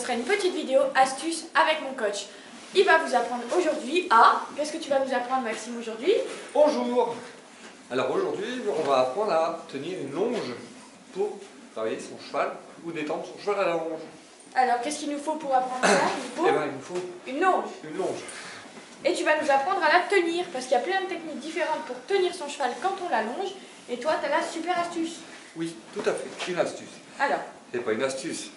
sera une petite vidéo astuce avec mon coach. Il va vous apprendre aujourd'hui à... Qu'est-ce que tu vas nous apprendre, Maxime, aujourd'hui? Bonjour. Alors aujourd'hui, on va apprendre à tenir une longe pour travailler son cheval ou détendre son cheval à la longe. Alors, qu'est-ce qu'il nous faut pour apprendre ça? Eh ben, il nous faut une longe. Une longe. Et tu vas nous apprendre à la tenir, parce qu'il y a plein de techniques différentes pour tenir son cheval quand on l'allonge. Et toi, tu as la super astuce. Oui, tout à fait, une astuce. Alors? C'est pas une astuce.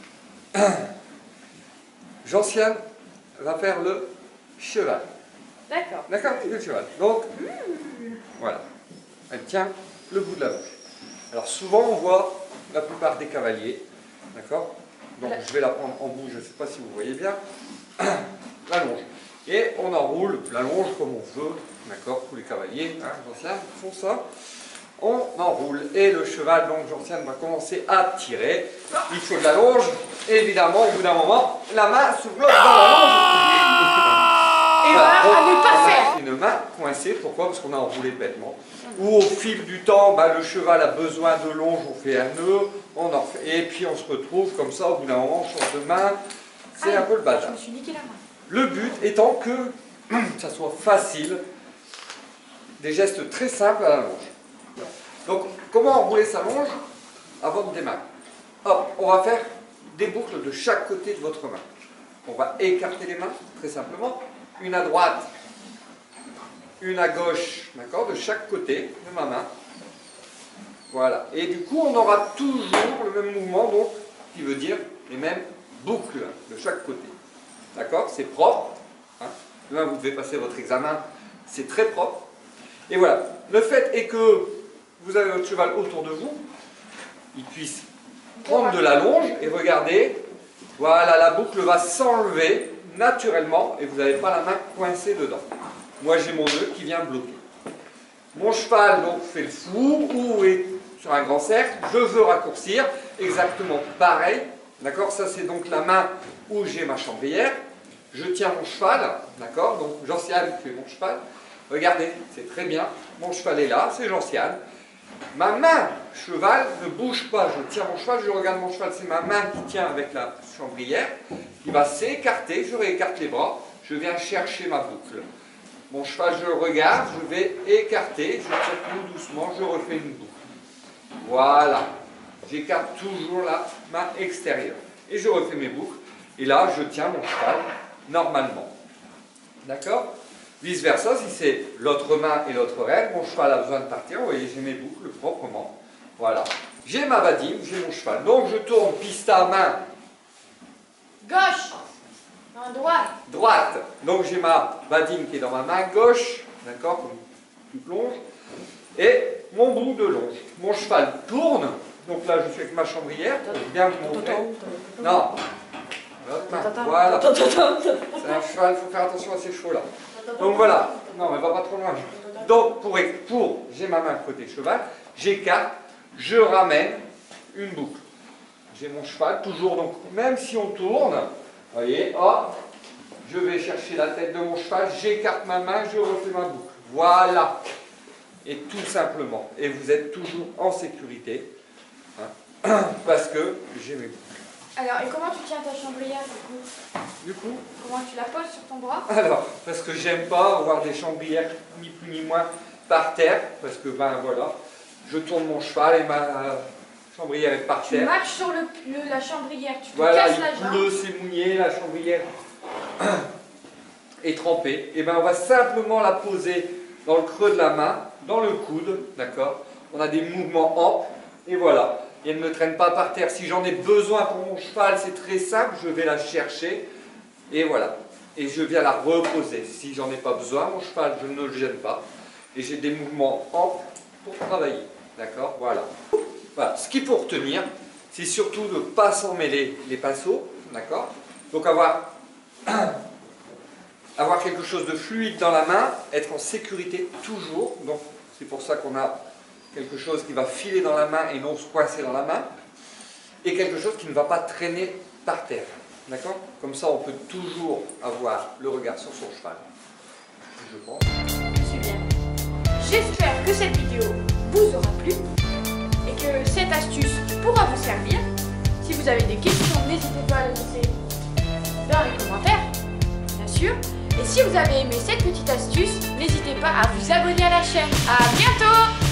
Gentiane va faire le cheval. D'accord. D'accord, le cheval. Donc, voilà. Elle tient le bout de la longe. Alors souvent, on voit la plupart des cavaliers. D'accord? Donc, je vais la prendre en bout, je ne sais pas si vous voyez bien. La longe. Et on enroule la longe comme on veut. D'accord? Tous les cavaliers, Gentiane, font ça. On enroule et le cheval, donc Gentiane, va commencer à tirer. Il faut de la longe. Et évidemment, au bout d'un moment, la main se bloque dans la longe. Et voilà, à ne pas faire. Une main coincée, pourquoi? Parce qu'on a enroulé bêtement. Ou au fil du temps, le cheval a besoin de longe, on fait un nœud, on en fait, et puis on se retrouve comme ça, au bout d'un moment, on change de main. C'est un peu le bazar. Je me suis niqué la main. Le but étant que ça soit facile, des gestes très simples à la longe. Donc, comment enrouler sa longe avant de démarrer? Hop, on va faire des boucles de chaque côté de votre main. On va écarter les mains, très simplement. Une à droite, une à gauche, d'accord, de chaque côté de ma main. Voilà. Et du coup, on aura toujours le même mouvement, donc, qui veut dire les mêmes boucles de chaque côté. D'accord? C'est propre. Demain, vous devez passer votre examen. C'est très propre. Et voilà. Le fait est que vous avez votre cheval autour de vous, il puisse prendre de la longe et regardez, voilà, la boucle va s'enlever naturellement et vous n'avez pas la main coincée dedans. Moi j'ai mon nœud qui vient bloquer. Mon cheval donc fait le fou ou est sur un grand cercle, je veux raccourcir, exactement pareil, d'accord? Ça c'est donc la main où j'ai ma chambrière, je tiens mon cheval, d'accord? Donc Gentiane fait mon cheval, regardez, c'est très bien, mon cheval est là, c'est Gentiane. Ma main cheval ne bouge pas, je tiens mon cheval, je regarde mon cheval, c'est ma main qui tient avec la chambrière, qui va s'écarter, je réécarte les bras, je viens chercher ma boucle. Mon cheval, je le regarde, je vais écarter, je tire tout doucement, je refais une boucle. Voilà, j'écarte toujours la main extérieure. Et je refais mes boucles, et là, je tiens mon cheval normalement. D'accord? Vice versa, si c'est l'autre main et l'autre rêve, mon cheval a besoin de partir, vous voyez, j'ai mes boucles proprement. Voilà. J'ai ma badine, j'ai mon cheval. Donc je tourne pista main. Gauche. Non, droite. Droite. Donc j'ai ma badine qui est dans ma main gauche, d'accord, comme tu plonges. Et mon bout de longe. Mon cheval tourne. Donc là, je suis avec ma chambrière pour bien vous montrer. Non. L'autre main. Voilà. C'est un cheval, il faut faire attention à ces chevaux-là. Donc voilà, non mais va pas trop loin. Donc pour j'ai ma main côté cheval, j'écarte, je ramène une boucle. J'ai mon cheval, toujours donc, même si on tourne, vous voyez, hop, je vais chercher la tête de mon cheval, j'écarte ma main, je refais ma boucle. Voilà. Et tout simplement. Et vous êtes toujours en sécurité, parce que j'ai mes boucles. Alors, et comment tu tiens ta chambrière Du coup, comment tu la poses sur ton bras? Alors, parce que j'aime pas avoir des chambrières, ni plus ni moins, par terre, parce que, voilà, je tourne mon cheval et ma chambrière est par terre. Tu marches sur la chambrière, tu te voilà, casses la jambe. il pleut, c'est mouillé, la chambrière est trempée. Et on va simplement la poser dans le creux de la main, dans le coude, d'accord? On a des mouvements amples, et voilà. Et elle ne traîne pas par terre. Si j'en ai besoin pour mon cheval, c'est très simple, je vais la chercher, et voilà. Et je viens la reposer. Si j'en ai pas besoin, mon cheval, je ne le gêne pas. Et j'ai des mouvements amples pour travailler. D'accord? Voilà. Voilà. Ce qu'il faut retenir, c'est surtout de ne pas s'en mêler les pinceaux. D'accord? Donc avoir quelque chose de fluide dans la main, être en sécurité toujours. Donc c'est pour ça qu'on a quelque chose qui va filer dans la main et non se coincer dans la main. Et quelque chose qui ne va pas traîner par terre. D'accord? Comme ça, on peut toujours avoir le regard sur son cheval. Je pense. Super. J'espère que cette vidéo vous aura plu et que cette astuce pourra vous servir. Si vous avez des questions, n'hésitez pas à les laisser dans les commentaires, bien sûr. Et si vous avez aimé cette petite astuce, n'hésitez pas à vous abonner à la chaîne. À bientôt!